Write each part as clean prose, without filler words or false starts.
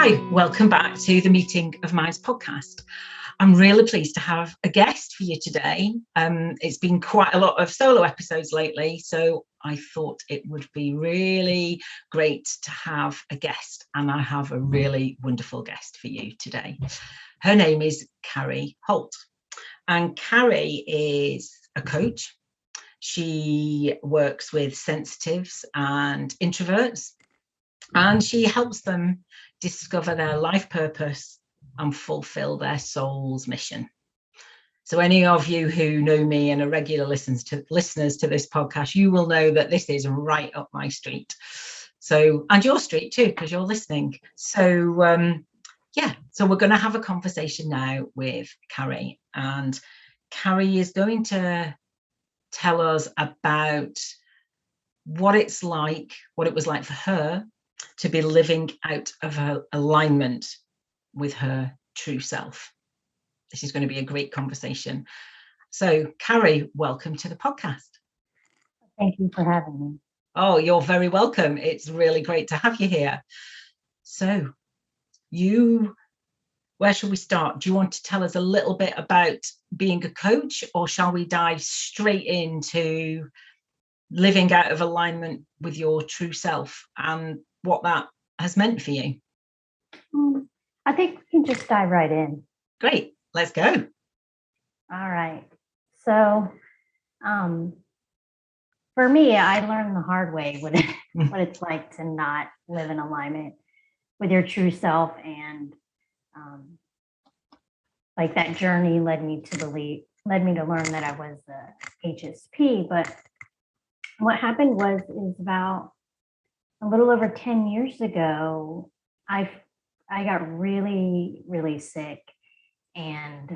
Hi, welcome back to the Meeting of Minds podcast. I'm really pleased to have a guest for you today. It's been quite a lot of solo episodes lately, so I thought it would be really great to have a guest, and I have a really wonderful guest for you today. Her name is Carrie Holt, and Carrie is a coach. She works with sensitives and introverts, and she helps them discover their life purpose and fulfill their soul's mission. So any of you who know me and are regular listeners to this podcast, you will know that this is right up my street. So, and your street too, because you're listening. So so we're going to have a conversation now with Carrie, and Carrie is going to tell us about what it was like for her to be living out of her alignment with her true self. This is going to be a great conversation. So, Carrie, welcome to the podcast. Thank you for having me. Oh, you're very welcome. It's really great to have you here. So, where shall we start? Do you want to tell us a little bit about being a coach, or shall we dive straight into living out of alignment with your true self and what that has meant for you? I think we can just dive right in. Great, let's go. All right. So for me, I learned the hard way what it's like to not live in alignment with your true self. And like that journey led me to learn that I was a HSP. But what happened is about a little over 10 years ago, I got really, really sick, and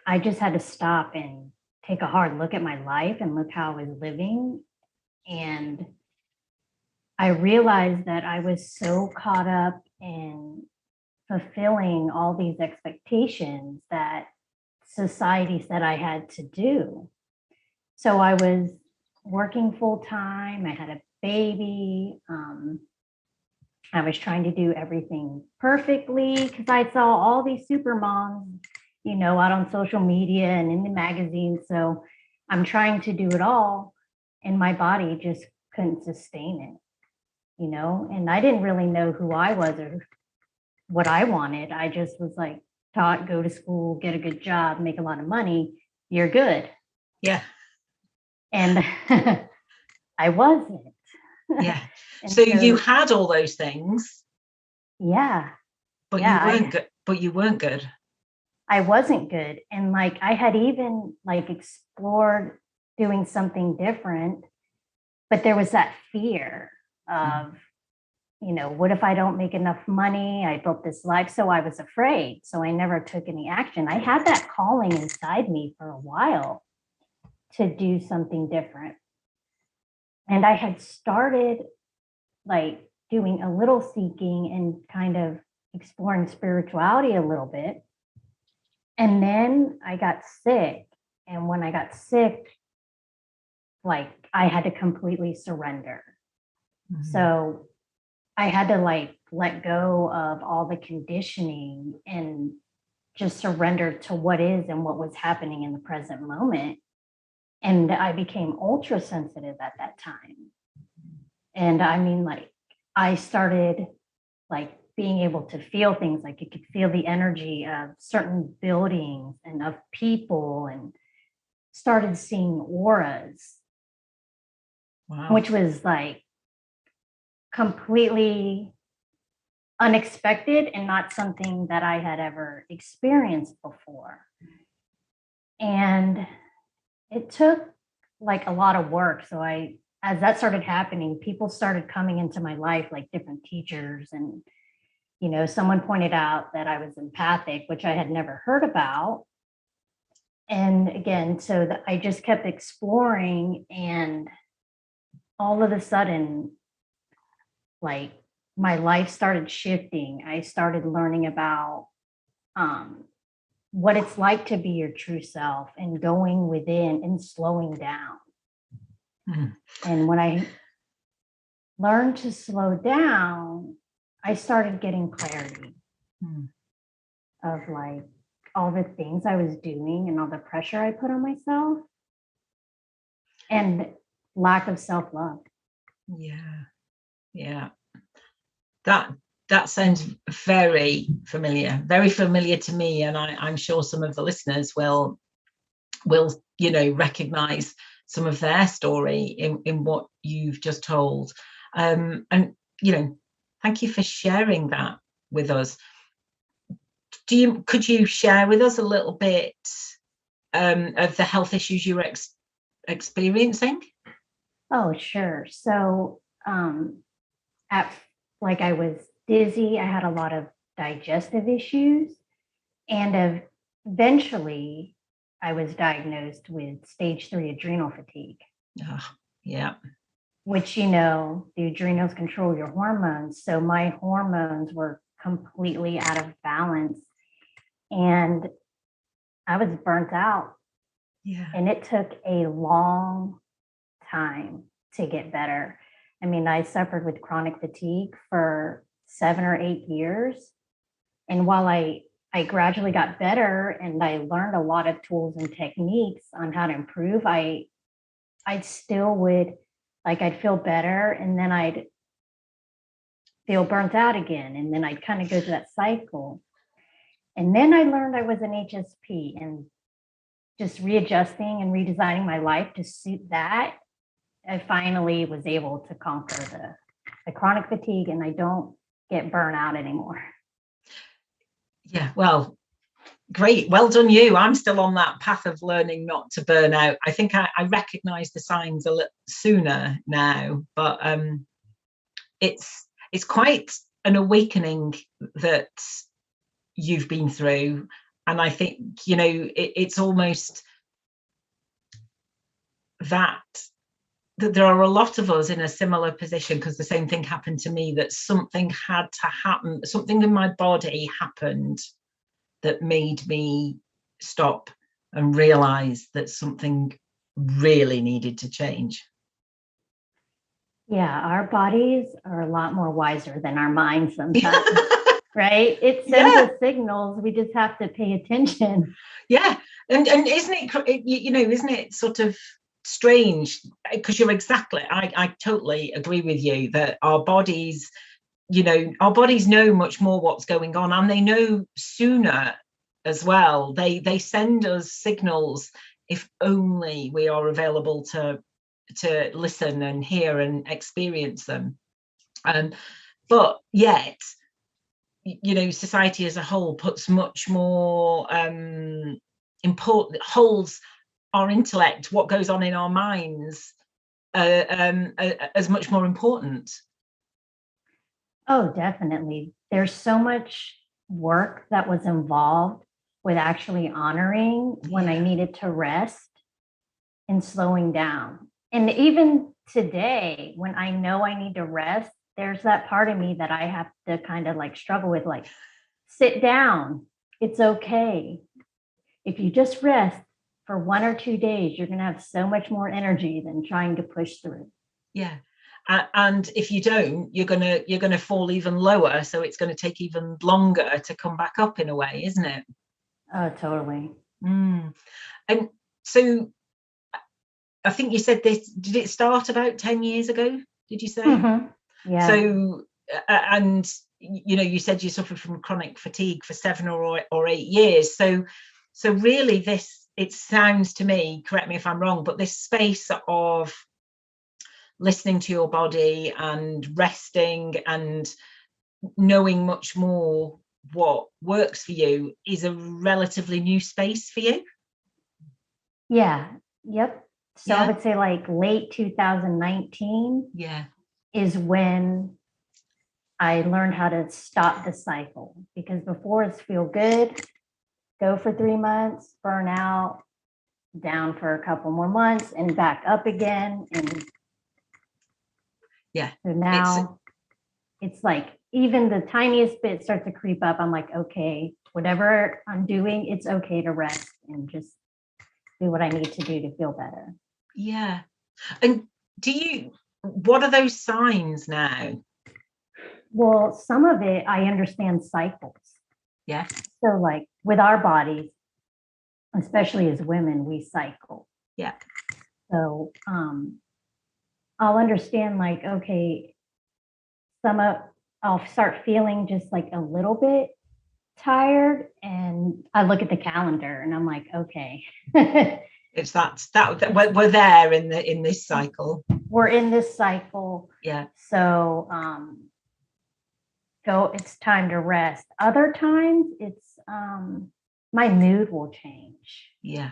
I just had to stop and take a hard look at my life and look how I was living. And I realized that I was so caught up in fulfilling all these expectations that society said I had to do. So I was working full time. I had a baby. I was trying to do everything perfectly because I saw all these super moms, out on social media and in the magazines. So I'm trying to do it all, and my body just couldn't sustain it, and I didn't really know who I was or what I wanted. I just was like taught, go to school, get a good job, make a lot of money, you're good. Yeah. And I wasn't. Yeah. So you had all those things. Yeah. But you weren't good. But you weren't good. I wasn't good. And I had even explored doing something different, but there was that fear of, what if I don't make enough money? I built this life. So I was afraid. So I never took any action. I had that calling inside me for a while to do something different. And I had started doing a little seeking and kind of exploring spirituality a little bit. And then I got sick. And when I got sick, I had to completely surrender. Mm-hmm. So I had to let go of all the conditioning and just surrender to what is and what was happening in the present moment. And I became ultra sensitive at that time. And I mean, I started being able to feel things, I could feel the energy of certain buildings and of people, and started seeing auras. Wow. Which was completely unexpected and not something that I had ever experienced before. And it took a lot of work. So as that started happening, people started coming into my life, different teachers. And, someone pointed out that I was empathic, which I had never heard about. And again, so I just kept exploring, and all of a sudden, my life started shifting. I started learning about what it's like to be your true self and going within and slowing down. Mm-hmm. And when I learned to slow down, I started getting clarity of like all the things I was doing and all the pressure I put on myself and lack of self-love. Yeah. That sounds very familiar to me, and I'm sure some of the listeners will recognize some of their story in what you've just told. And thank you for sharing that with us. Could you share with us a little bit of the health issues you were experiencing? Oh, sure. So I was dizzy. I had a lot of digestive issues, and eventually I was diagnosed with stage 3 adrenal fatigue. Yeah. Which, the adrenals control your hormones. So my hormones were completely out of balance and I was burnt out. Yeah. And it took a long time to get better. I mean, I suffered with chronic fatigue for 7 or 8 years. And while I gradually got better and I learned a lot of tools and techniques on how to improve, I still would, I'd feel better and then I'd feel burnt out again. And then I'd kind of go through that cycle. And then I learned I was an HSP, and just readjusting and redesigning my life to suit that, I finally was able to conquer the chronic fatigue, and I don't get burnout anymore. Yeah, well, great. Well done you. I'm still on that path of learning not to burn out. I think I recognize the signs a little sooner now, but it's quite an awakening that you've been through. And I think, it's almost that there are a lot of us in a similar position, because the same thing happened to me, that something had to happen, something in my body happened that made me stop and realize that something really needed to change. Yeah, our bodies are a lot more wiser than our minds sometimes, right? It sends us signals. We just have to pay attention. Yeah, and isn't it sort of strange, because you're exactly, I totally agree with you that our bodies know much more what's going on, and they know sooner as well. They send us signals if only we are available to listen and hear and experience them. But yet, society as a whole puts much more important, holds our intellect, what goes on in our minds, as much more important. Oh, definitely. There's so much work that was involved with actually honoring when I needed to rest and slowing down. And even today, when I know I need to rest, there's that part of me that I have to kind of struggle with, sit down. It's okay. If you just rest for 1 or 2 days, you're going to have so much more energy than trying to push through. Yeah. And if you don't, you're gonna fall even lower. So it's going to take even longer to come back up, in a way, isn't it? Oh, totally. And so I think you said this, did it start about 10 years ago? Did you say? Mm-hmm. Yeah. So, and you said you suffered from chronic fatigue for 7 or 8 years. So really it sounds to me, correct me if I'm wrong, but this space of listening to your body and resting and knowing much more what works for you is a relatively new space for you. Yeah. Yep. So I would say late 2019 is when I learned how to stop the cycle, because before it's feel good, go for 3 months, burn out, down for a couple more months, and back up again. And so now it's even the tiniest bit starts to creep up. I'm like, okay, whatever I'm doing, it's okay to rest and just do what I need to do to feel better. Yeah. And what are those signs now? Well, some of it, I understand cycles. Yeah. So like with our bodies, especially as women, we cycle. Yeah. So I'll understand like, okay, I'll start feeling just like a little bit tired, and I look at the calendar and I'm like, okay. It's that we're there in this cycle. We're in this cycle. Yeah. So it's time to rest. Other times it's my mood will change. Yeah.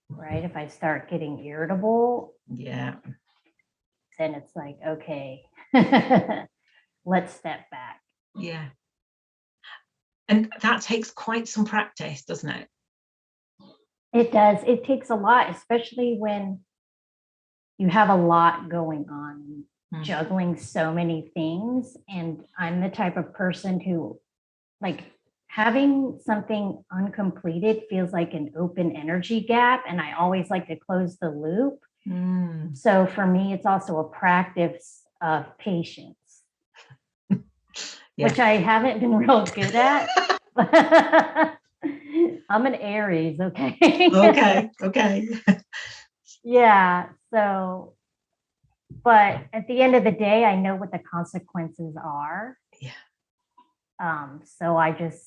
Right. If I start getting irritable, yeah, then it's like, okay, let's step back. Yeah. And that takes quite some practice, doesn't it? It does. It takes a lot, especially when you have a lot going on, juggling so many things. And I'm the type of person who, like, having something uncompleted feels like an open energy gap. And I always like to close the loop. So for me, it's also a practice of patience, which I haven't been real good at. I'm an Aries, okay? Okay. Yeah. So, but at the end of the day, I know what the consequences are. Yeah. So I just,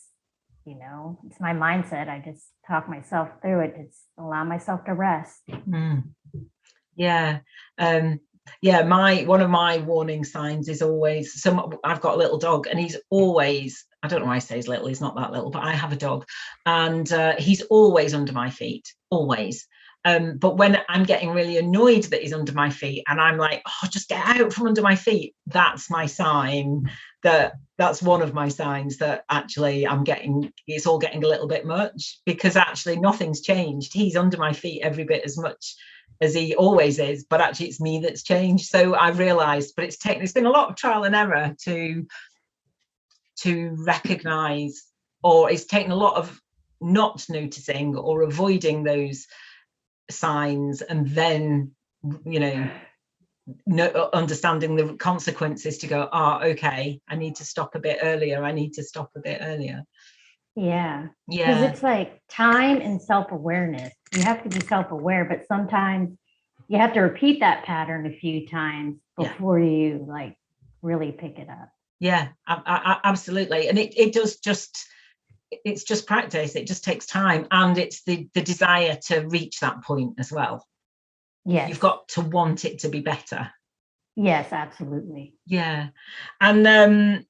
it's my mindset. I just talk myself through it. It's allow myself to rest. Yeah. One of my warning signs is always, I've got a little dog, and he's always, I don't know why I say he's little, he's not that little, but I have a dog, and he's always under my feet, always. But when I'm getting really annoyed that he's under my feet and I'm like, oh, just get out from under my feet, that's my sign that's one of my signs that actually it's all getting a little bit much, because actually nothing's changed. He's under my feet every bit as much as he always is, but actually it's me that's changed. So I've realized, but it's been a lot of trial and error to recognize, or it's taken a lot of not noticing or avoiding those signs, and then understanding the consequences to go, okay, I need to stop a bit earlier. Yeah. Because it's like time and self-awareness. You have to be self-aware, but sometimes you have to repeat that pattern a few times before you like really pick it up. Yeah, absolutely. And it does it's just practice. It just takes time, and it's the desire to reach that point as well. Yes. You've got to want it to be better. Yes, absolutely. Yeah. And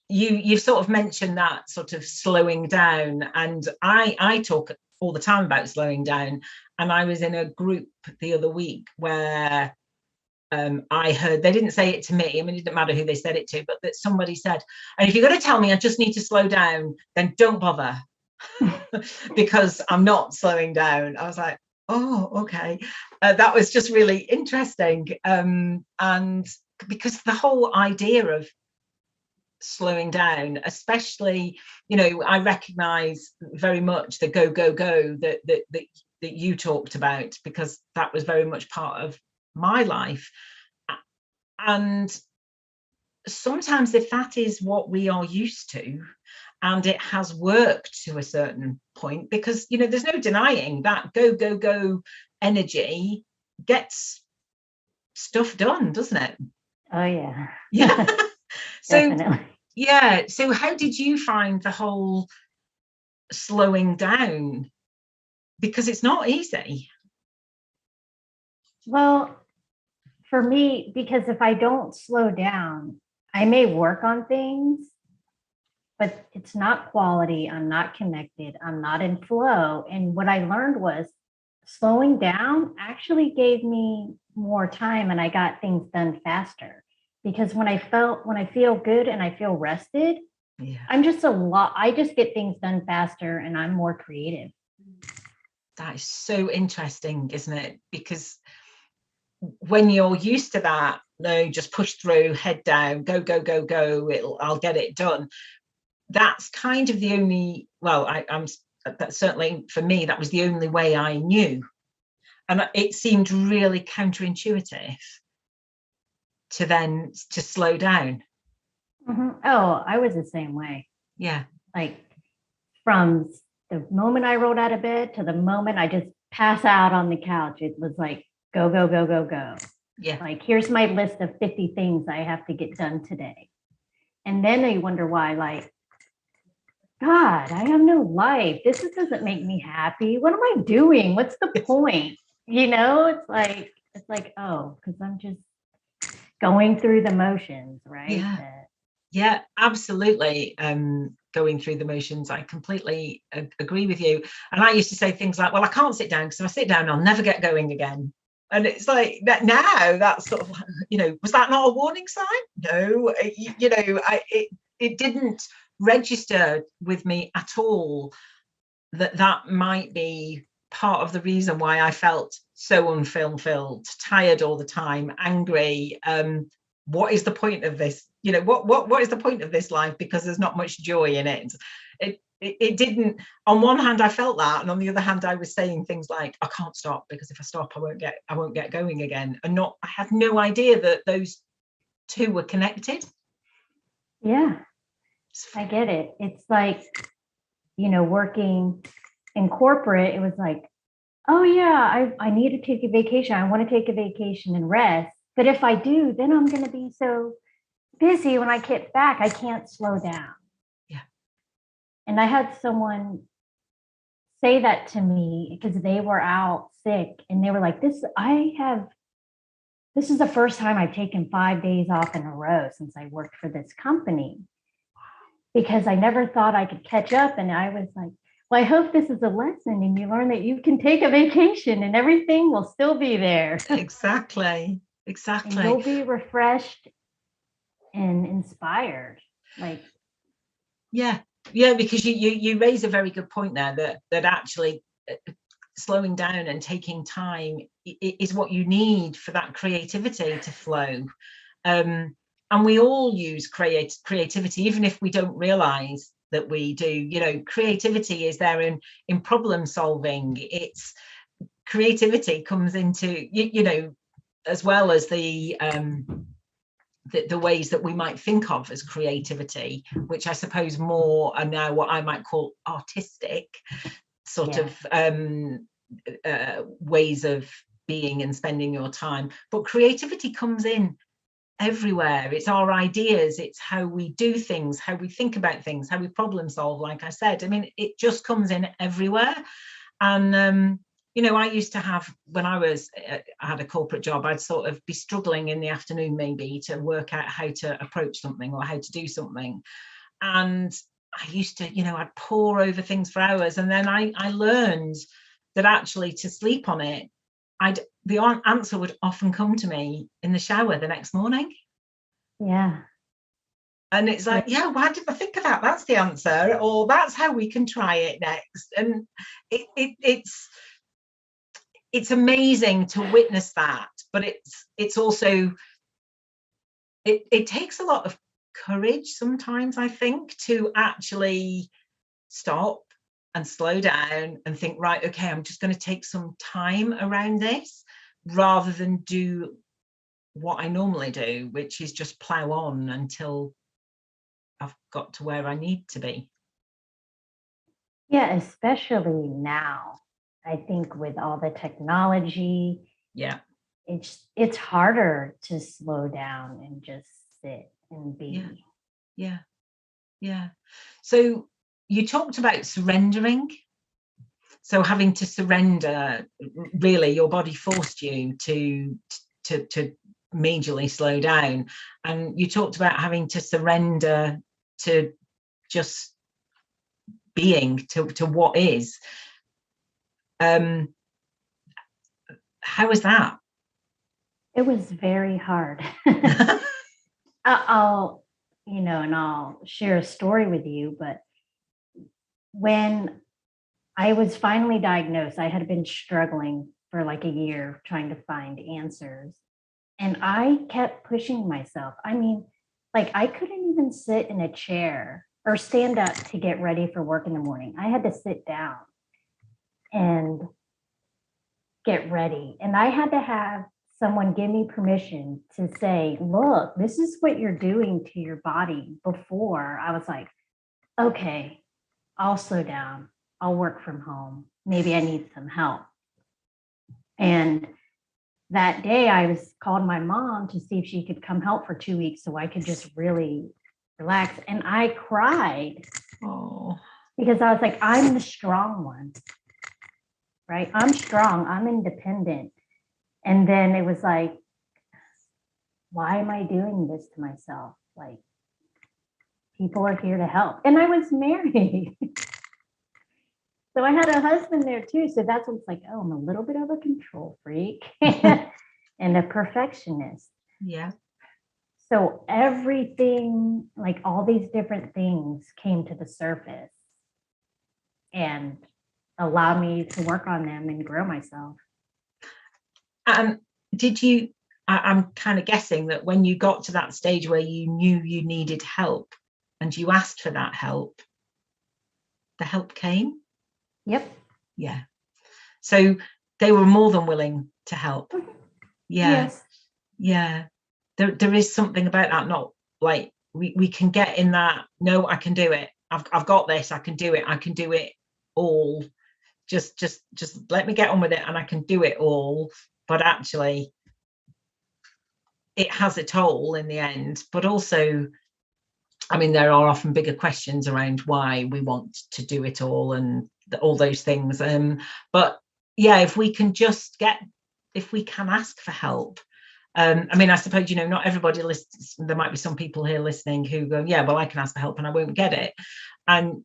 you've sort of mentioned that sort of slowing down, and I talk all the time about slowing down, and I was in a group the other week where I heard, they didn't say it to me, I mean, it didn't matter who they said it to, but that somebody said, and if you're going to tell me I just need to slow down, then don't bother because I'm not slowing down. I was like, oh, okay. That was just really interesting. And because the whole idea of slowing down, especially, I recognize very much the go that you talked about, because that was very much part of my life. And sometimes if that is what we are used to, and it has worked to a certain point, because there's no denying that go energy gets stuff done, doesn't it? Oh yeah. So definitely. Yeah, so how did you find the whole slowing down, because it's not easy? Well, for me, because if I don't slow down, I may work on things, but it's not quality. I'm not connected. I'm not in flow. And what I learned was slowing down actually gave me more time, and I got things done faster. Because when I feel good and I feel rested, I just get things done faster, and I'm more creative. That is so interesting, isn't it? Because when you're used to that, no, just push through, head down, go, I'll get it done. That's kind of the only, that's certainly for me, that was the only way I knew. And it seemed really counterintuitive to slow down. Oh, I was the same way. Yeah. Like from the moment I rolled out of bed to the moment I just pass out on the couch, it was like, go, go, go, go, go. Yeah. Like, here's my list of 50 things I have to get done today. And then I wonder why, like, God, I have no life. This doesn't make me happy. What am I doing? What's the point? It's like, oh, because I'm just going through the motions, right? Yeah, absolutely. Going through the motions. I completely agree with you. And I used to say things like, well, I can't sit down because if I sit down, I'll never get going again. And it's like that now, that's sort of, was that not a warning sign? No, it didn't register with me at all that might be part of the reason why I felt so unfulfilled, tired all the time, angry. What is the point of this? What is the point of this life? Because there's not much joy in it. It didn't. On one hand, I felt that, and on the other hand, I was saying things like, "I can't stop because if I stop, I won't get going again." And I had no idea that those two were connected. Yeah, I get it. It's like, working in corporate, it was like, oh yeah, I need to take a vacation. I want to take a vacation and rest. But if I do, then I'm going to be so busy when I get back, I can't slow down. Yeah. And I had someone say that to me because they were out sick and they were like, this is the first time I've taken 5 days off in a row since I worked for this company, because I never thought I could catch up. And I was like, well, I hope this is a lesson and you learn that you can take a vacation and everything will still be there. Exactly. And you'll be refreshed and inspired. Like, yeah, because you raise a very good point there, that actually slowing down and taking time is what you need for that creativity to flow. And we all use creativity, even if we don't realize that we do. Creativity is there in problem solving. It's creativity comes into as well as the ways that we might think of as creativity, which I suppose more are now what I might call artistic sort of ways of being and spending your time. But creativity comes in everywhere. It's our ideas, it's how we do things, how we think about things, how we problem solve. Like I said, I mean, it just comes in everywhere. And I used to have, when I had a corporate job, I'd sort of be struggling in the afternoon maybe to work out how to approach something or how to do something. And I used to, I'd pore over things for hours. And then I learned that actually to sleep on it, the answer would often come to me in the shower the next morning. Yeah. And it's like, why didn't I think of that? That's the answer, or that's how we can try it next. And it's amazing to witness that, but it's also it takes a lot of courage sometimes, I think, to actually stop and slow down and think, right, okay, I'm just going to take some time around this rather than do what I normally do, which is just plow on until I've got to where I need to be. Yeah, especially now. I think with all the technology, it's harder to slow down and just sit and be. Yeah. So you talked about surrendering. So having to surrender, really, your body forced you to majorly slow down. And you talked about having to surrender to just being, to what is. How was that? It was very hard. I'll share a story with you, but when I was finally diagnosed, I had been struggling for like a year trying to find answers. And I kept pushing myself. I mean, like I couldn't even sit in a chair or stand up to get ready for work in the morning. I had to sit down and get ready. And I had to have someone give me permission to say, look, this is what you're doing to your body, before I was like, okay, I'll slow down. I'll work from home. Maybe I need some help. And that day I called my mom to see if she could come help for 2 weeks so I could just really relax. And I cried. Oh. Because I was like, I'm the strong one, right? I'm strong. I'm independent. And then it was like, why am I doing this to myself? Like, people are here to help. And I was married. So I had a husband there too. So that's what's like, oh, I'm a little bit of a control freak and a perfectionist. Yeah. So everything, like all these different things came to the surface and allowed me to work on them and grow myself. Did you, I'm kind of guessing that when you got to that stage where you knew you needed help and you asked for that help, the help came? Yep. Yeah. So they were more than willing to help. Yeah. Yes. Yeah. There is something about that, not like we can get in that, no, I can do it. I've got this, I can do it. I can do it all. Just let me get on with it and I can do it all. But actually, it has a toll in the end. But also, I mean, there are often bigger questions around why we want to do it all and all those things. But yeah, if we can ask for help. I mean, I suppose, not everybody listens. There might be some people here listening who go, yeah, well, I can ask for help and I won't get it. And,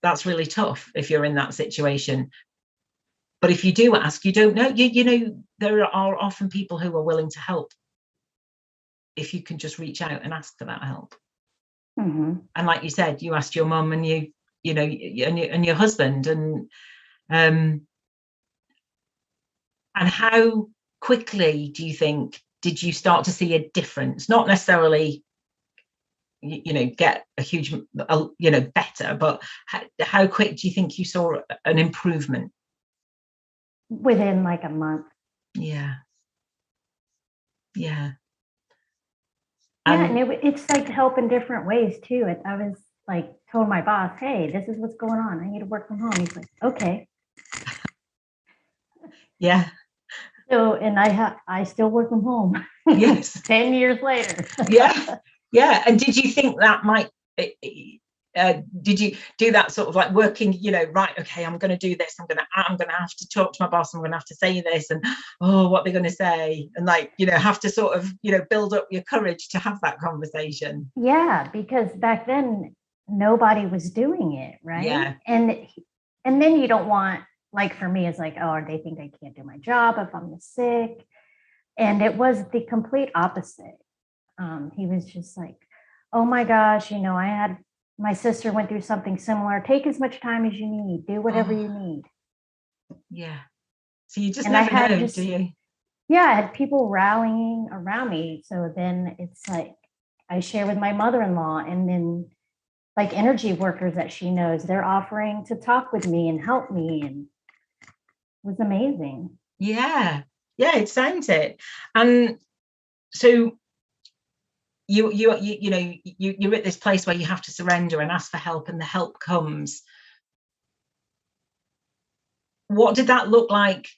that's really tough if you're in that situation. But if you do ask, you don't know, there are often people who are willing to help if you can just reach out and ask for that help. Mm-hmm. And like you said, you asked your mum and and your husband, and how quickly do you think did you start to see a difference? Not necessarily, get a huge, better, but how quick do you think you saw an improvement? Within like a month. Yeah. Yeah, and it's like help in different ways too. I was like told my boss, hey, this is what's going on. I need to work from home. He's like, okay. Yeah. So, and I still work from home. Yes. 10 years later. Yeah. Yeah. And did you think that might, did you do that sort of like working, right, okay, I'm going to do this. I'm going to have to talk to my boss. I'm going to have to say this and, what they're going to say. And like, have to sort of, build up your courage to have that conversation. Yeah. Because back then nobody was doing it. Right. Yeah. And then you don't want, like for me, it's like, oh, they think I can't do my job if I'm sick. And it was the complete opposite. He was just like, oh my gosh, my sister went through something similar. Take as much time as you need. Do whatever you need. Yeah. So you just never know, do you? Yeah, I had people rallying around me. So then it's like I share with my mother-in-law, and then like energy workers that she knows, they're offering to talk with me and help me, and it was amazing. Yeah. Yeah, it sounds it. And so you're at this place where you have to surrender and ask for help, and the help comes. What did that look like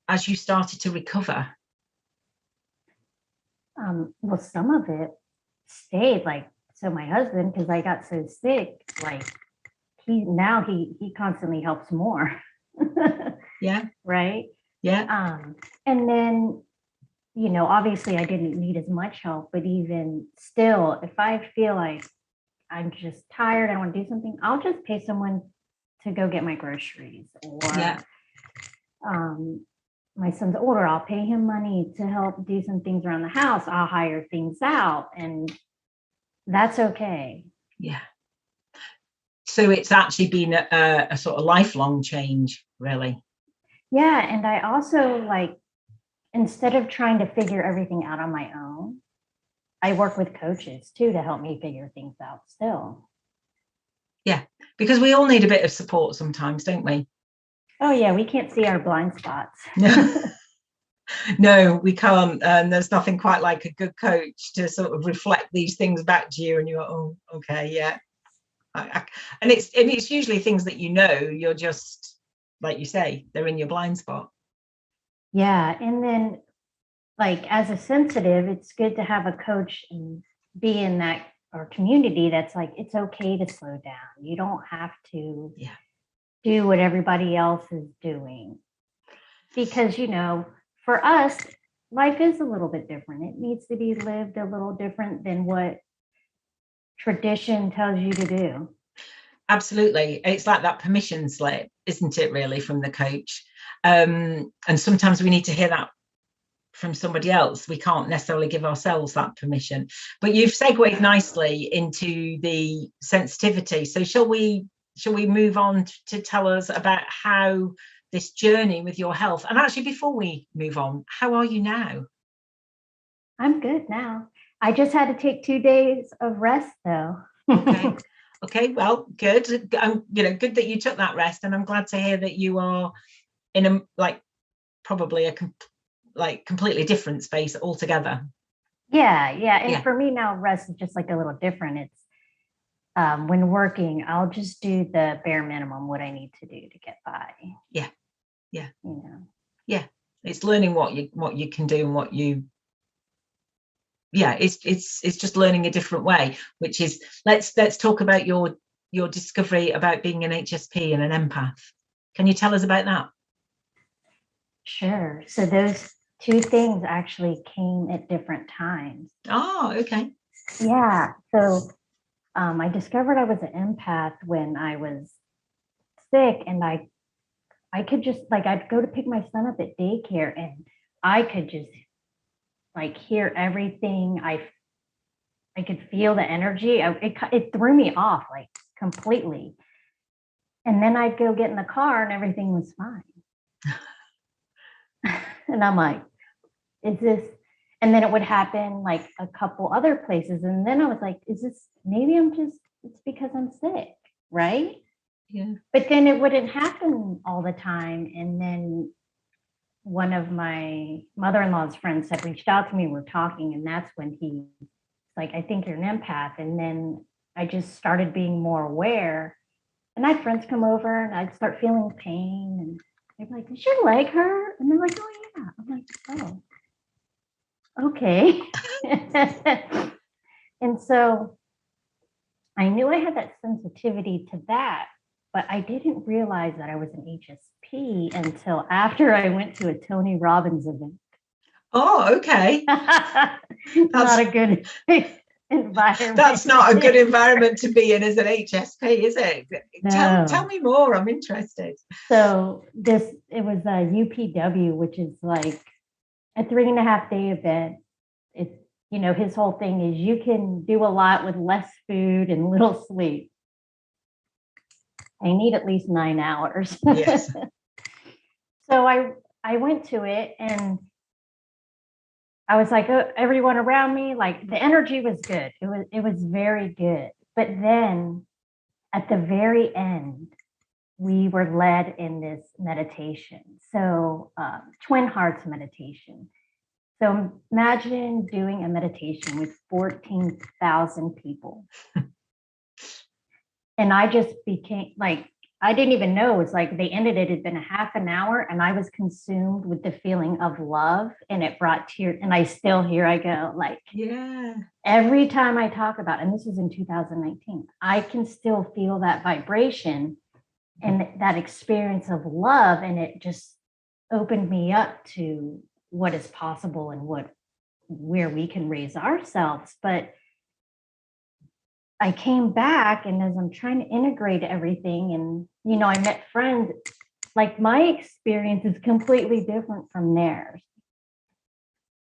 as you started to recover? Well, some of it stayed. Like, so my husband, because I got so sick, like he constantly helps more. Yeah. Right. Yeah. And then, obviously I didn't need as much help, but even still, if I feel like I'm just tired, I want to do something, I'll just pay someone to go get my groceries. Or my son's older, I'll pay him money to help do some things around the house. I'll hire things out, and that's okay. Yeah. So it's actually been a sort of lifelong change, really. Yeah. And I also, like, instead of trying to figure everything out on my own, I work with coaches too to help me figure things out still. Yeah, because we all need a bit of support sometimes, don't we? Oh yeah, we can't see our blind spots. No, we can't. And there's nothing quite like a good coach to sort of reflect these things back to you, and you're, oh, okay, yeah. And it's usually things that you're just, like you say, they're in your blind spot. Yeah, and then like as a sensitive, it's good to have a coach and be in that or community that's like, it's okay to slow down. You don't have to do what everybody else is doing. Because, for us, life is a little bit different. It needs to be lived a little different than what tradition tells you to do. Absolutely. It's like that permission slip, isn't it, really, from the coach? And sometimes we need to hear that from somebody else. We can't necessarily give ourselves that permission. But you've segued nicely into the sensitivity. So shall we move on to tell us about how this journey with your health? And actually, before we move on, how are you now? I'm good now. I just had to take 2 days of rest, though. Okay, well, good. Good that you took that rest, and I'm glad to hear that you are in a probably a completely different space altogether. Yeah. And for me now, rest is just like a little different. It's when working, I'll just do the bare minimum, what I need to do to get by. Yeah. Yeah. It's learning what you can do and what you. Yeah, it's just learning a different way, which is let's talk about your discovery about being an HSP and an empath. Can you tell us about that? Sure. So those two things actually came at different times. Oh, okay. Yeah. So I discovered I was an empath when I was sick, and I could just I'd go to pick my son up at daycare, and I could just hear everything. I could feel the energy. It threw me off completely. And then I'd go get in the car and everything was fine. And I'm like, is this? And then it would happen a couple other places. And then I was like, is this, maybe it's because I'm sick, right? Yeah. But then it wouldn't happen all the time. And then one of my mother-in-law's friends had reached out to me. We're talking, and that's when he's like, I think you're an empath. And then I just started being more aware. And I had friends come over, and I'd start feeling pain, and they'd be like, "Does your leg hurt?" And they're like, "Oh yeah." I'm like, "Oh, okay." And so I knew I had that sensitivity to that, but I didn't realize that I was an HSP until after I went to a Tony Robbins event. Oh, okay. Not a good environment. That's not a good environment to be in as an HSP, is it? No. Tell me more. I'm interested. So it was a UPW, which is like a 3.5-day event. It's, his whole thing is you can do a lot with less food and little sleep. I need at least 9 hours. Yes. So I went to it, and I was like, everyone around me, the energy was good. It was very good. But then at the very end, we were led in this meditation. So Twin Hearts meditation. So imagine doing a meditation with 14,000 people. And I just became I didn't even know. It's like they ended it. It had been a half an hour, and I was consumed with the feeling of love, and it brought tears. And here I go. Yeah. Every time I talk about, and this was in 2019, I can still feel that vibration and that experience of love. And it just opened me up to what is possible and where we can raise ourselves. But I came back, and as I'm trying to integrate everything, and I met friends, my experience is completely different from theirs.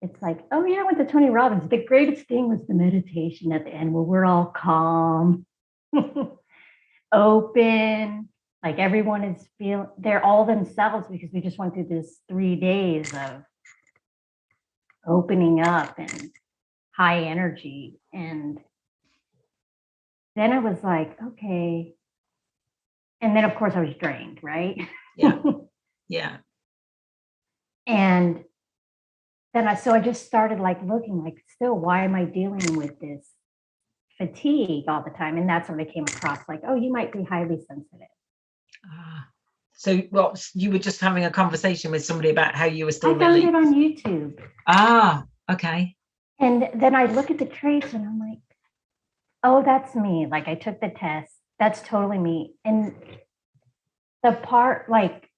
It's like, oh yeah, I went to Tony Robbins. The greatest thing was the meditation at the end where we're all calm, open, everyone is they're all themselves, because we just went through this 3 days of opening up and high energy. And then I was like, okay. And then of course I was drained, right? Yeah. Yeah. And then I just started like looking like, still, why am I dealing with this fatigue all the time? And that's when I came across like, oh, you might be highly sensitive. So what, you were just having a conversation with somebody about how you were still I found it on YouTube. Okay. And then I look at the traits and I'm like, oh, that's me. Like I took the test. That's totally me. And the part, like,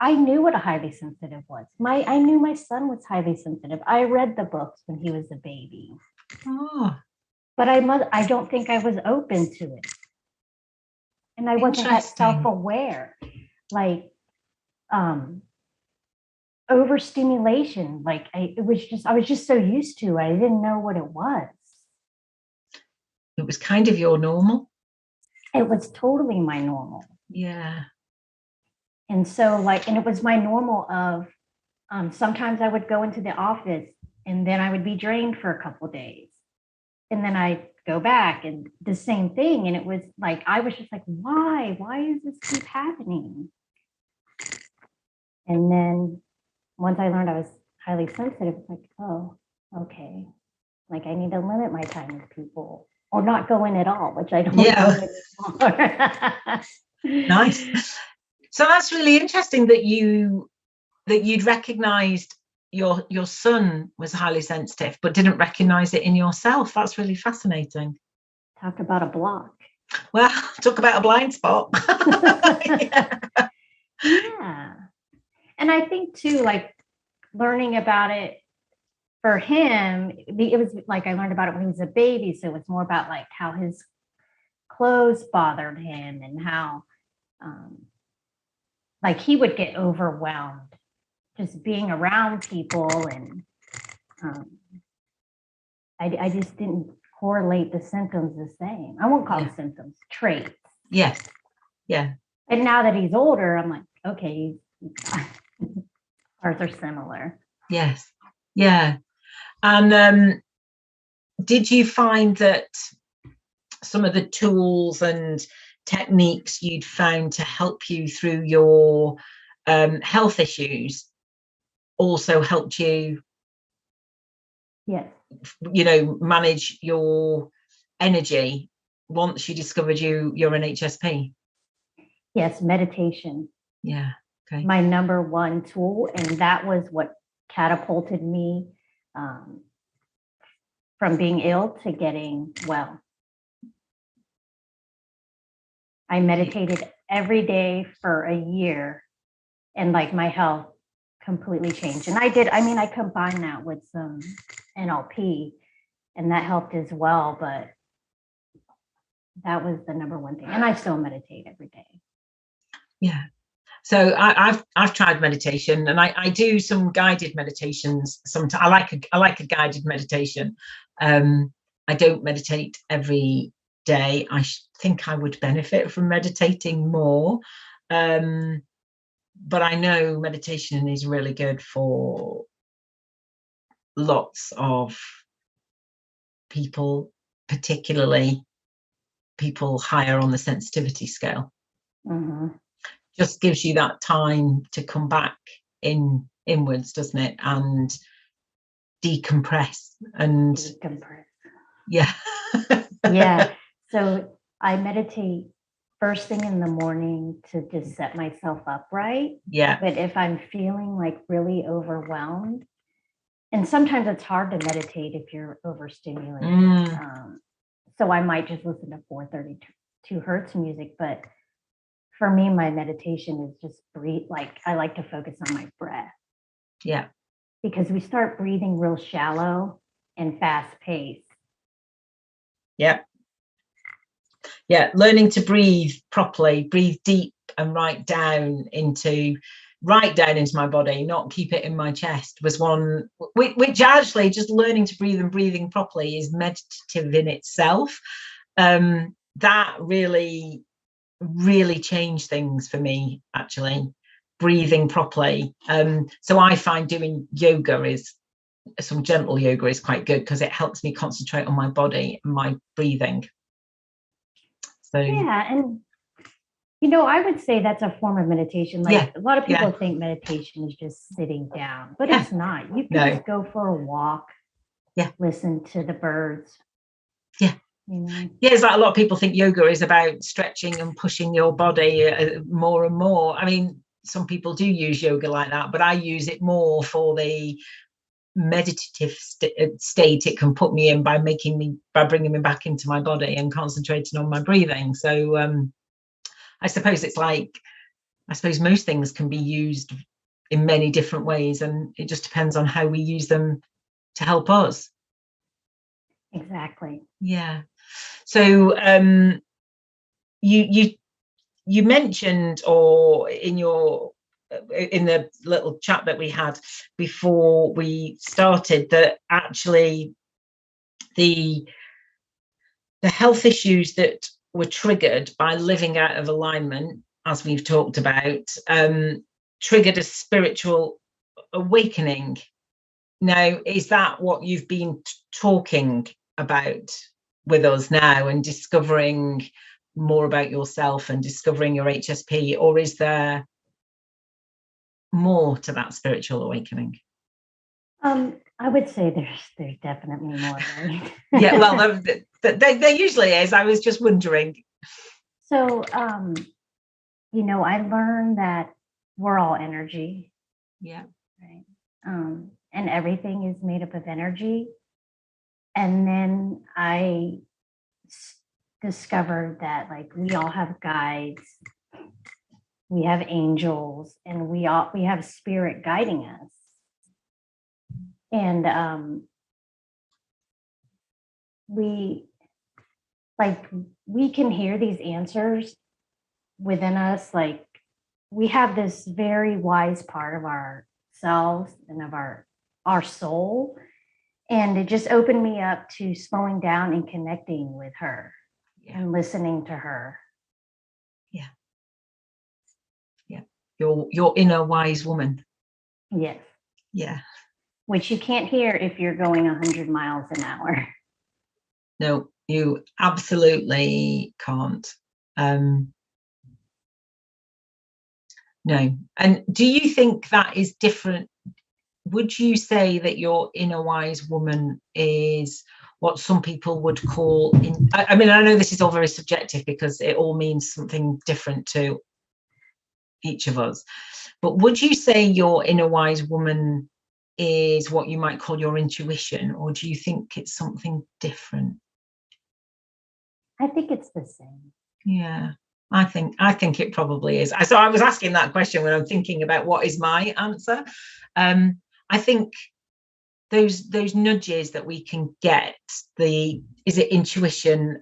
I knew what a highly sensitive was. I knew my son was highly sensitive. I read the books when he was a baby. But I don't think I was open to it. And I wasn't that self-aware. Like overstimulation. Like I was just so used to it. I didn't know what it was. It was kind of your normal. It was totally my normal. Yeah. And so and it was my normal of sometimes I would go into the office and then I would be drained for a couple of days. And then I'd go back and the same thing. And it was like, I was just like, why does this keep happening? And then once I learned I was highly sensitive, it's like, oh, okay. Like I need to limit my time with people or not go in at all, which I don't go in anymore. Nice. So that's really interesting that you'd recognized your son was highly sensitive, but didn't recognize it in yourself. That's really fascinating. Talk about a block. Well, talk about a blind spot. Yeah. And I think too, like learning about it for him, it was like I learned about it when he was a baby. So it's more about like how his clothes bothered him and how like he would get overwhelmed just being around people. And I just didn't correlate the symptoms the same. I won't call them symptoms, traits. Yes. Yeah. And now that he's older, I'm like, okay, ours are similar. Yes. Yeah. And did you find that some of the tools and techniques you'd found to help you through your health issues also helped you, manage your energy once you discovered you're an HSP? Yes, meditation. Yeah. Okay. My number one tool, and that was what catapulted me from being ill to getting well. I meditated every day for a year, and like my health completely changed. And I combined that with some NLP, and that helped as well. But that was the number one thing. And I still meditate every day. Yeah. So I've tried meditation, and I do some guided meditations. Sometimes I like a guided meditation. I don't meditate every day. I think I would benefit from meditating more. But I know meditation is really good for lots of people, particularly people higher on the sensitivity scale. Mm-hmm. Just gives you that time to come back inwards, doesn't it? And decompress. Yeah. Yeah. So I meditate first thing in the morning to just set myself up right. Yeah. But if I'm feeling like really overwhelmed, and sometimes it's hard to meditate if you're overstimulated. So I might just listen to 432 hertz music. But for me, my meditation is just breathe. Like I like to focus on my breath. Yeah. Because we start breathing real shallow and fast paced. Yeah. Yeah. Learning to breathe properly, breathe deep and right down into my body, not keep it in my chest, was one which actually just learning to breathe and breathing properly is meditative in itself. That really changed things for me, actually, breathing properly. So I find doing some gentle yoga is quite good because it helps me concentrate on my body and my breathing. So yeah, and I would say that's a form of meditation. Like a lot of people think meditation is just sitting down, but it's not. You can just go for a walk, listen to the birds. Yeah. It's like a lot of people think yoga is about stretching and pushing your body more and more. I mean, some people do use yoga like that, but I use it more for the meditative state it can put me in by bringing me back into my body and concentrating on my breathing. So I suppose most things can be used in many different ways, and it just depends on how we use them to help us. Exactly. Yeah. So you mentioned, or in the little chat that we had before we started, that actually the health issues that were triggered by living out of alignment, as we've talked about, triggered a spiritual awakening. Now, is that what you've been talking about with us now, and discovering more about yourself and discovering your HSP, or is there more to that spiritual awakening? I would say there's definitely more, right? Yeah, well, there usually is. I was just wondering. So, I learned that we're all energy. Yeah. Right. And everything is made up of energy. And then I discovered that, like, we all have guides, we have angels, and we have spirit guiding us. And we can hear these answers within us. Like, we have this very wise part of ourselves and of our soul. And it just opened me up to slowing down and connecting with her and listening to her. Yeah. Yeah. Your inner wise woman. Yes. Yeah. Which you can't hear if you're going 100 miles an hour. No, you absolutely can't. No. And do you think that is different? Would you say that your inner wise woman is what some people would call, I mean, I know this is all very subjective because it all means something different to each of us, but would you say your inner wise woman is what you might call your intuition, or do you think it's something different? I think it's the same. Yeah, I think it probably is. So I was asking that question when I'm thinking about what is my answer. I think those nudges that we can get, is it intuition?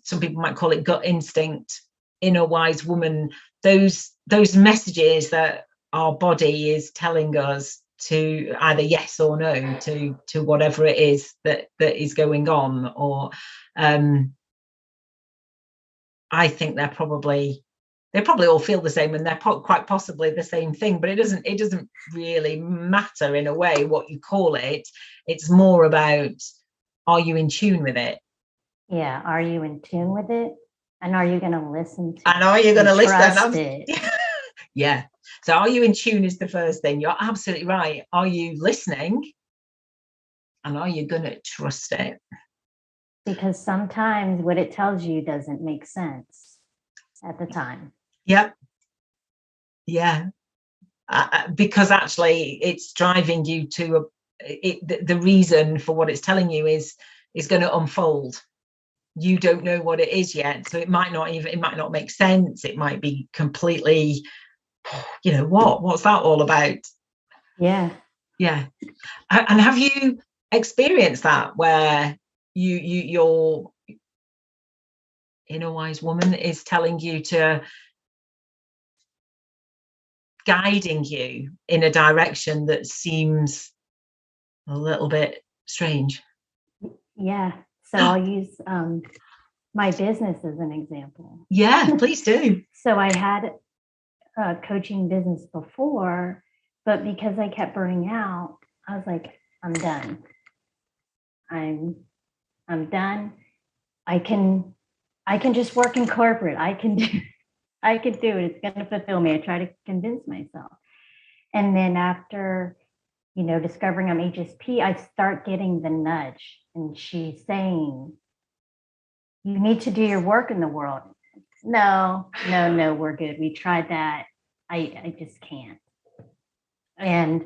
Some people might call it gut instinct, inner wise woman. Those messages that our body is telling us to either yes or no to whatever it is that is going on, or I think they probably all feel the same, and they're quite possibly the same thing, but it doesn't really matter in a way what you call it. It's more about, are you in tune with it? Yeah, are you in tune with it? And are you going to listen to and are you going to listen? It? Yeah. So are you in tune is the first thing. You're absolutely right. Are you listening? And are you going to trust it? Because sometimes what it tells you doesn't make sense at the time. Yep. Yeah. Because actually it's driving you to the reason for what it's telling you is going to unfold. You don't know what it is yet, so it might not make sense. It might be completely, what's that all about? Yeah. And have you experienced that, where your inner wise woman is telling you guiding you in a direction that seems a little bit strange? Yeah. So I'll use my business as an example. Yeah, please do. So I had a coaching business before, but because I kept burning out, I was like, I'm done. I'm done. I can just work in corporate. I can do I could do it. It's going to fulfill me. I try to convince myself. And then after, discovering I'm HSP, I start getting the nudge. And she's saying, you need to do your work in the world. No, we're good. We tried that. I just can't. And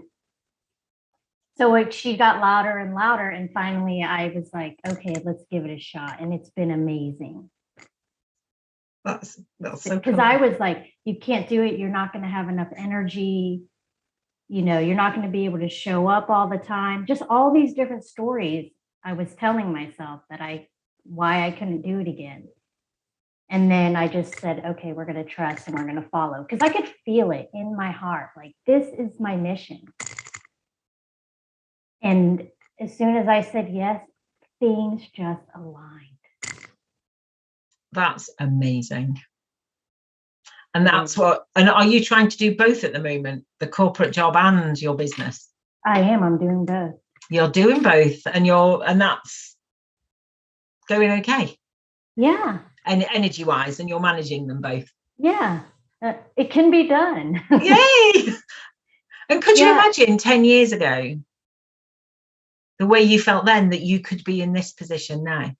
so she got louder and louder. And finally I was like, okay, let's give it a shot. And it's been amazing. That's so because cool. I was like, you can't do it. You're not going to have enough energy. You're not going to be able to show up all the time. Just all these different stories I was telling myself why I couldn't do it again. And then I just said, okay, we're going to trust and we're going to follow. Because I could feel it in my heart. Like, this is my mission. And as soon as I said yes, things just aligned. That's amazing. And that's and are you trying to do both at the moment, the corporate job and your business? I am. I'm doing both. You're doing both, and that's going okay. Yeah. And energy wise, and you're managing them both. Yeah. It can be done. Yay. And could you imagine 10 years ago, the way you felt then, that you could be in this position now?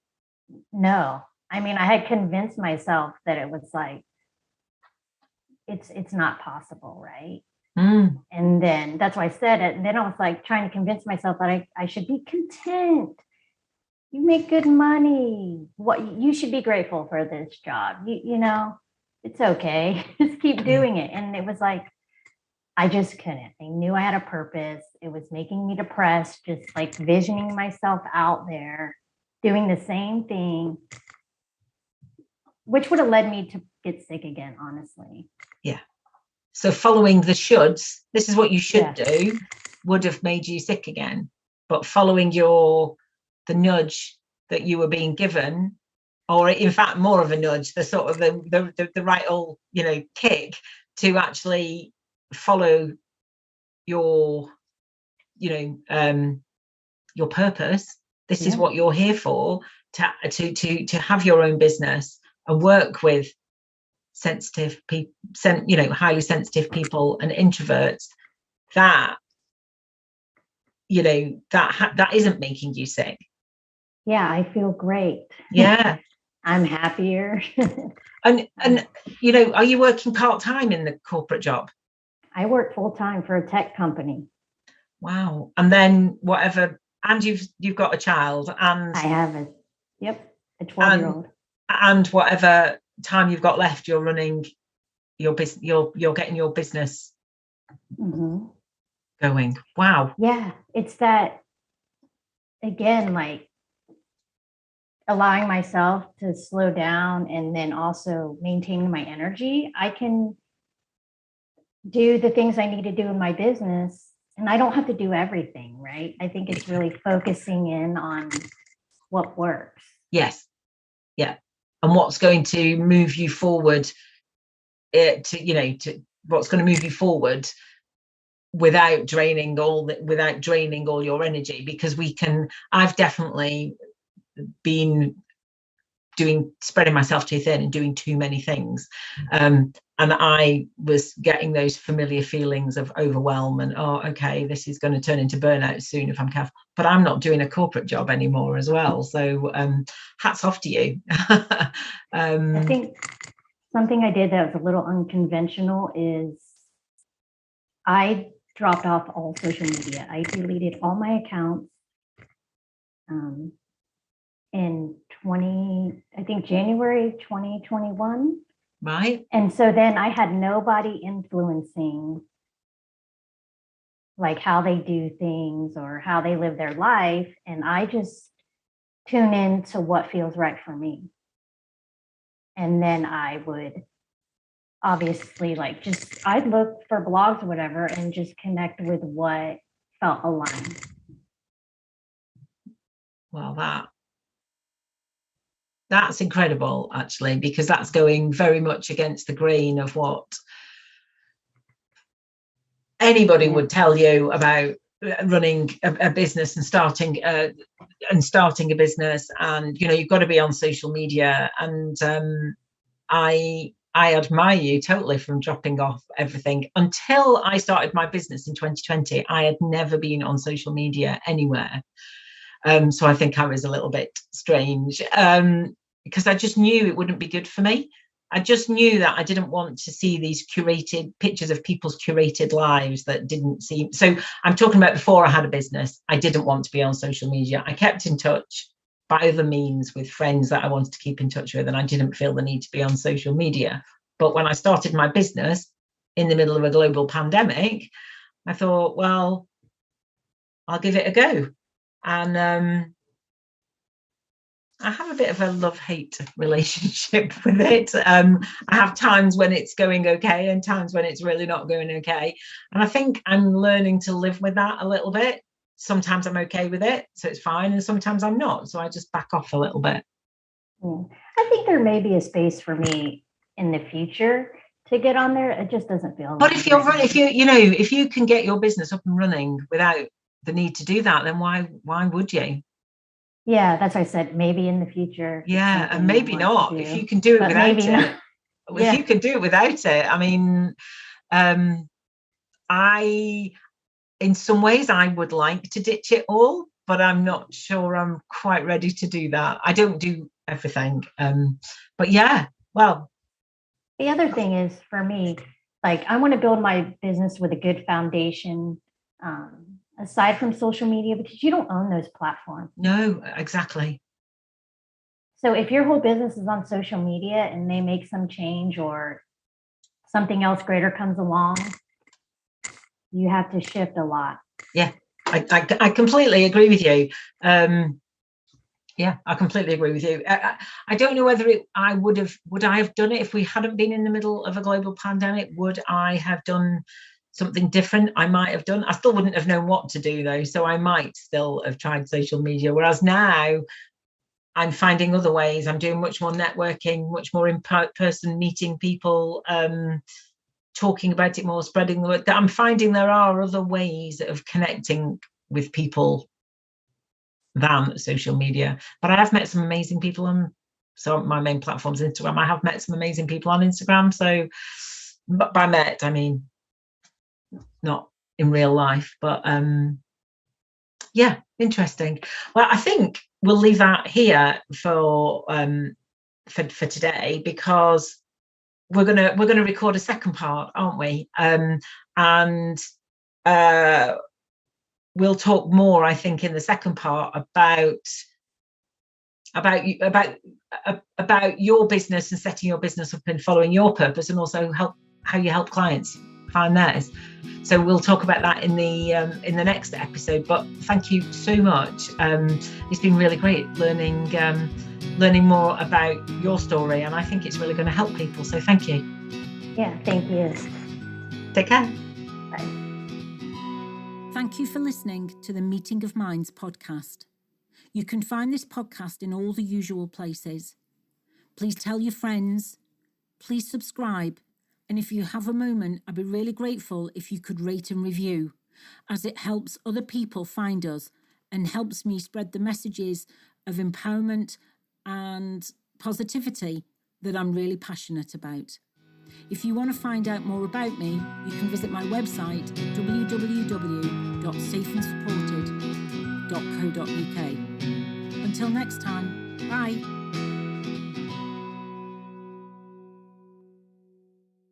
No. I mean, I had convinced myself that it was like, it's not possible, right? And then that's why I said it. And then I was like trying to convince myself that I should be content. You make good money. What, you should be grateful for this job. It's okay. Just keep doing it. And it was like, I just couldn't. I knew I had a purpose. It was making me depressed, just like visioning myself out there doing the same thing, which would have led me to get sick again, honestly. Yeah. So following the shoulds, this is what you should do, would have made you sick again. But following the nudge that you were being given, or in fact more of a nudge, the sort of the right old kick to actually follow your your purpose. This is what you're here for, to have your own business and work with sensitive people, highly sensitive people and introverts. That that isn't making you sick. Yeah, I feel great. Yeah. I'm happier. and are you working part-time in the corporate job? I work full-time for a tech company. Wow. And then whatever, and you've got a child, and I have a 12-year-old. And whatever time you've got left, you're running your business, you're getting your business going. Wow. Yeah, it's that, again, like allowing myself to slow down and then also maintaining my energy. I can do the things I need to do in my business, and I don't have to do everything, right? I think it's really focusing in on what works. Yes. Yeah. And what's going to move you forward, to what's going to move you forward without draining all your energy. Because I've definitely been spreading myself too thin and doing too many things, and I was getting those familiar feelings of overwhelm and, okay, this is going to turn into burnout soon if I'm careful. But I'm not doing a corporate job anymore as well, so hats off to you. I think something I did that was a little unconventional is I dropped off all social media. I deleted all my accounts in January 2021. Right. And so then I had nobody influencing like how they do things or how they live their life. And I just tune in to what feels right for me. And then I would obviously I'd look for blogs or whatever and just connect with what felt aligned. Well, that's incredible, actually, because that's going very much against the grain of what anybody would tell you about running a business and starting a business. And you've got to be on social media. And I I admire you totally from dropping off everything. Until I started my business in 2020, I had never been on social media anywhere. So I think I was a little bit strange, because I just knew it wouldn't be good for me. I just knew that I didn't want to see these curated pictures of people's curated lives that didn't seem. So I'm talking about before I had a business. I didn't want to be on social media. I kept in touch by other means with friends that I wanted to keep in touch with, and I didn't feel the need to be on social media. But when I started my business in the middle of a global pandemic, I thought, well, I'll give it a go. And I have a bit of a love-hate relationship with it. I have times when it's going okay and times when it's really not going okay. And I think I'm learning to live with that a little bit. Sometimes I'm okay with it, so it's fine. And sometimes I'm not. So I just back off a little bit. I think there may be a space for me in the future to get on there. It just doesn't feel. But if you're running, if you can get your business up and running without the need to do that, then why would you? Yeah, that's why I said maybe in the future. Yeah, and maybe not. If you can do it without it. If you can do it without it, I mean, in some ways I would like to ditch it all, but I'm not sure I'm quite ready to do that. I don't do everything. But yeah, well. The other thing is for me, like I want to build my business with a good foundation, aside from social media, because you don't own those platforms. No, exactly. So if your whole business is on social media and they make some change or something else greater comes along, you have to shift a lot. Yeah, I completely agree with you. Yeah, I completely agree with you. I don't know whether would I have done it if we hadn't been in the middle of a global pandemic? Would I have done something different? I might have done. I still wouldn't have known what to do though. So I might still have tried social media. Whereas now I'm finding other ways. I'm doing much more networking, much more in person, meeting people, talking about it more, spreading the word. I'm finding there are other ways of connecting with people than social media. But I have met some amazing people on my main platform's Instagram. I have met some amazing people on Instagram. So by met, I mean not in real life, but yeah, interesting. Well, I think we'll leave that here for today, because we're gonna record a second part, aren't we? And we'll talk more, I think, in the second part about your business and setting your business up and following your purpose, and also how you help clients find theirs. So we'll talk about that in the next episode. But thank you so much. It's been really great learning more about your story, and I think it's really going to help people. So thank you. Yeah, thank you. Take care. Bye. Thank you for listening to the Meeting of Minds podcast. You can find this podcast in all the usual places. Please tell your friends. Please subscribe. And if you have a moment, I'd be really grateful if you could rate and review, as it helps other people find us and helps me spread the messages of empowerment and positivity that I'm really passionate about. If you want to find out more about me, you can visit my website, www.safeandsupported.co.uk. Until next time, bye.